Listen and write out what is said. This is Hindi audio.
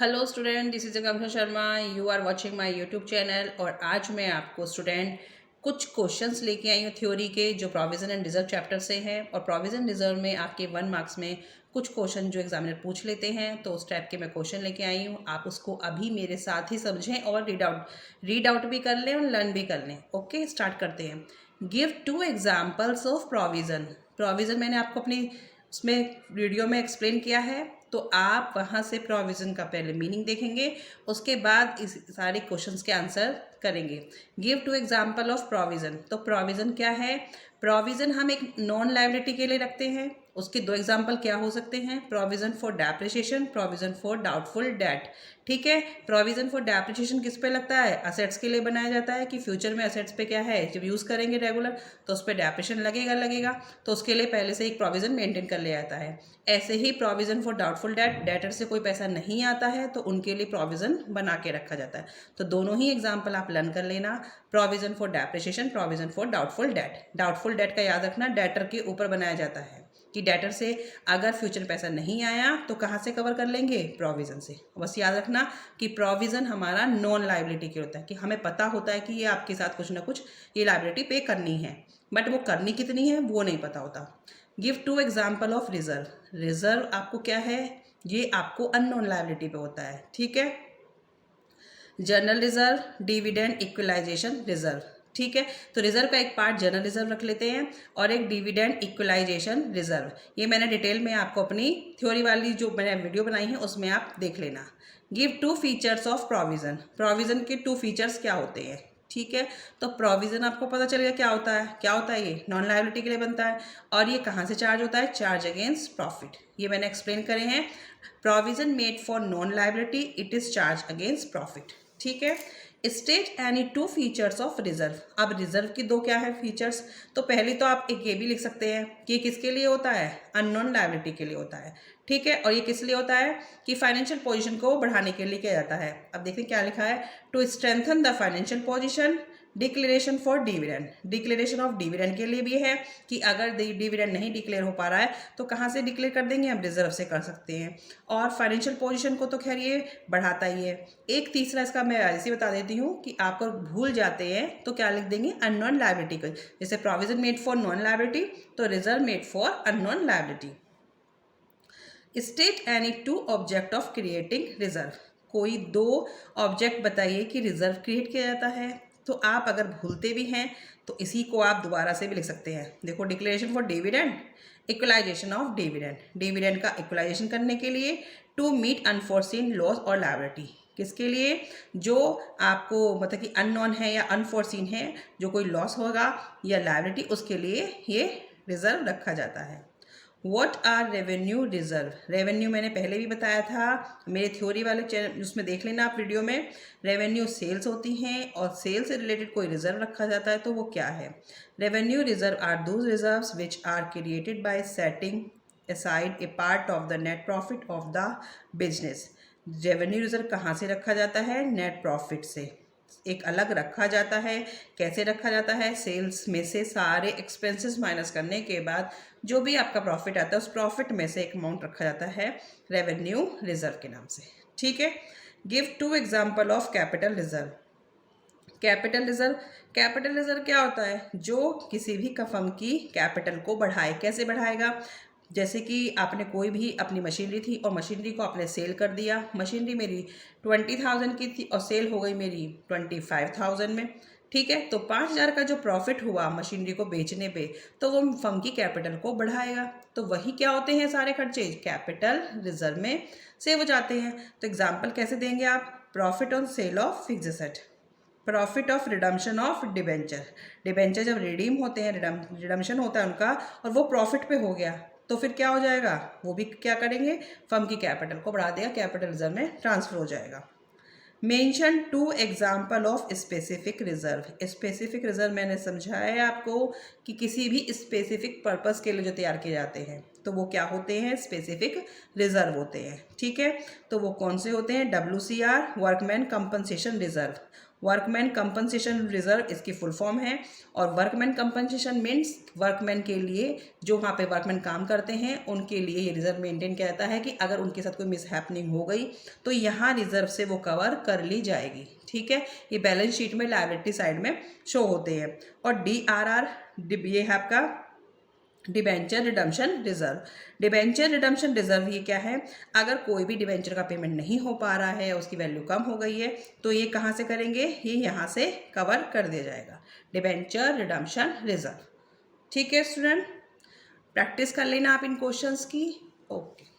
Hello student, this is Akanksha Sharma. You are watching my YouTube channel. और आज मैं आपको स्टूडेंट कुछ क्वेश्चंस लेके आई हूँ थ्योरी के, जो प्रोविजन एंड रिजर्व चैप्टर से हैं। और प्रोविजन रिजर्व में आपके 1 मार्क्स में कुछ क्वेश्चन जो एग्जामिनर पूछ लेते हैं, तो उस टाइप के मैं क्वेश्चन लेके आई हूँ। आप उसको अभी मेरे साथ ही समझें और रीड आउट भी कर लें और लर्न भी कर लें। ओके, स्टार्ट करते हैं। Give 2 examples of provision. Provision मैंने आपको अपनी उसमें वीडियो में एक्सप्लेन किया है, तो आप वहाँ से प्रोविज़न का पहले मीनिंग देखेंगे, उसके बाद इस सारे क्वेश्चंस के आंसर करेंगे। Give 2 example of provision. तो प्रोविज़न क्या है? प्रोविज़न हम एक नॉन लायबिलिटी के लिए रखते हैं। उसके 2 एग्जाम्पल क्या हो सकते हैं? Provision for depreciation, provision for doubtful date. ठीक है, प्रोविज़न फॉर डेप्रिसिएशन किस पे लगता है? असेट्स के लिए बनाया जाता है कि फ्यूचर में असेट्स पे क्या है, जब यूज़ करेंगे रेगुलर तो उस पर डेप्रिसिएशन लगेगा, तो उसके लिए पहले से एक प्रोविज़न मेंटेन कर लिया जाता है। ऐसे ही provision for doubtful debt, debtor से कोई पैसा नहीं आता है तो उनके लिए प्रोविज़न बना के रखा जाता है। तो दोनों ही एग्जाम्पल आप लर्न कर लेना। Provision for depreciation, provision for doubtful date. Doubtful debt का याद रखना, डेटर के ऊपर बनाया जाता है कि डेटर से अगर फ्यूचर पैसा नहीं आया तो कहाँ से कवर कर लेंगे? प्रोविज़न से। बस याद रखना कि प्रोविज़न हमारा नॉन लायबिलिटी के होता है, कि हमें पता होता है कि ये आपके साथ कुछ ना कुछ ये लायबिलिटी पे करनी है, बट वो करनी कितनी है वो नहीं पता होता। Give 2 example of reserve. Reserve आपको क्या है? ये आपको अननोन लायबिलिटी पे होता है। ठीक है, general reserve, dividend, equalisation reserve. ठीक है, तो रिजर्व का एक पार्ट जनरल रिजर्व रख लेते हैं और एक डिविडेंड इक्वलाइजेशन रिजर्व। ये मैंने डिटेल में आपको अपनी थ्योरी वाली जो मैंने वीडियो बनाई है उसमें आप देख लेना। Give 2 features of provision. Provision के 2 फीचर्स क्या होते हैं? ठीक है, तो प्रोविजन आपको पता चलेगा क्या होता है। क्या होता है? ये नॉन लायबिलिटी के लिए बनता है। और ये कहाँ से चार्ज होता है? Charge against profit. ये मैंने एक्सप्लेन करे हैं। Provision made for known liability, it is charge against profit. ठीक है, state any 2 features of reserve. अब रिजर्व की 2 क्या है फीचर्स? तो पहली तो आप एक ये भी लिख सकते हैं कि किसके लिए होता है? अननोन लायबिलिटी के लिए होता है। ठीक है, और ये किस लिए होता है? कि फाइनेंशियल पोजीशन को बढ़ाने के लिए किया जाता है। अब देखिए क्या लिखा है, to strengthen the financial position, declaration for dividend. Declaration of dividend के लिए भी है कि अगर डिविडेंड नहीं डिक्लेयर हो पा रहा है तो कहाँ से डिक्लेयर कर देंगे? हम रिजर्व से कर सकते हैं। और फाइनेंशियल पोजीशन को तो खैर ये बढ़ाता ही है। एक तीसरा इसका मैं ऐसे बता देती हूँ कि आप भूल जाते हैं तो क्या लिख देंगे? अननोन लायबिलिटी को। जैसे provision made for known liability, तो reserve made for unknown liability. State any 2 object of creating reserve. कोई 2 ऑब्जेक्ट बताइए कि रिजर्व क्रिएट किया जाता है। तो आप अगर भूलते भी हैं तो इसी को आप दोबारा से भी लिख सकते हैं। देखो, declaration for dividend, equalisation of dividend. Dividend का इक्वलाइजेशन करने के लिए, टू मीट अनफोर्सिन लॉस और लायबिलिटी। किसके लिए? जो आपको मतलब कि अननोन है या अनफोर्सिन है, जो कोई लॉस होगा या लायबिलिटी, उसके लिए ये रिजर्व रखा जाता है। What are revenue reserve? Revenue मैंने पहले भी बताया था मेरे थ्योरी वाले चैनल, उसमें देख लेना आप वीडियो में। रेवेन्यू सेल्स होती हैं और सेल से रिलेटेड कोई रिजर्व रखा जाता है, तो वो क्या है? Revenue reserve are those reserves which are created by setting aside a part of the net profit of the business. Revenue reserve कहाँ से रखा जाता है? नेट प्रॉफिट से एक अलग रखा जाता है। कैसे रखा जाता है? सेल्स में से सारे एक्सपेंसेस माइनस करने के बाद जो भी आपका प्रॉफिट आता है उस प्रॉफिट में से एक अमाउंट रखा जाता है रेवेन्यू रिजर्व के नाम से। ठीक है, give 2 example of capital reserve. Capital reserve, capital reserve क्या होता है? जो किसी भी फर्म की कैपिटल को बढ़ाए। कैसे बढ़ाएगा? जैसे कि आपने कोई भी अपनी मशीनरी थी और मशीनरी को आपने सेल कर दिया। मशीनरी मेरी 20,000 की थी और सेल हो गई मेरी 25,000 में। ठीक है, तो 5,000 का जो प्रॉफिट हुआ मशीनरी को बेचने पे, तो वो फर्म की कैपिटल को बढ़ाएगा। तो वही क्या होते हैं? सारे खर्चे कैपिटल रिजर्व में सेव हो जाते हैं। तो एग्जाम्पल कैसे देंगे आप? Profit on sale of fixed asset, profit of redemption of debenture. Debenture जब रिडीम होते हैं, रिडम्पशन होता है उनका, और वो प्रॉफिट पे हो गया, तो फिर क्या हो जाएगा? वो भी क्या करेंगे? फर्म की कैपिटल को बढ़ा देगा, कैपिटल रिजर्व में ट्रांसफर हो जाएगा। Mention 2 example of specific reserve. Specific reserve मैंने समझाया है आपको कि किसी भी स्पेसिफिक पर्पस के लिए जो तैयार किए जाते हैं तो वो क्या होते हैं? स्पेसिफिक रिजर्व होते हैं। ठीक है, तो वो कौन से होते हैं? WCR, workman compensation reserve. Workman compensation reserve इसकी फुल फॉर्म है। और वर्कमैन कंपनसेशन मीन्स वर्कमैन के लिए, जो वहाँ पे वर्कमैन काम करते हैं उनके लिए ये रिजर्व मेंटेन कहता है कि अगर उनके साथ कोई मिसहैपनिंग हो गई तो यहाँ रिजर्व से वो कवर कर ली जाएगी। ठीक है, ये बैलेंस शीट में लायबिलिटी साइड में शो होते हैं। और DRR ये है आपका debenture redemption reserve. Debenture redemption reserve ये क्या है, अगर कोई भी डिबेंचर का पेमेंट नहीं हो पा रहा है, उसकी वैल्यू कम हो गई है, तो ये कहाँ से करेंगे, ये यहाँ से कवर कर दिया जाएगा, डिबेंचर रिडम्पशन रिजर्व। ठीक है स्टूडेंट, प्रैक्टिस कर लेना आप इन क्वेश्चंस की। ओके।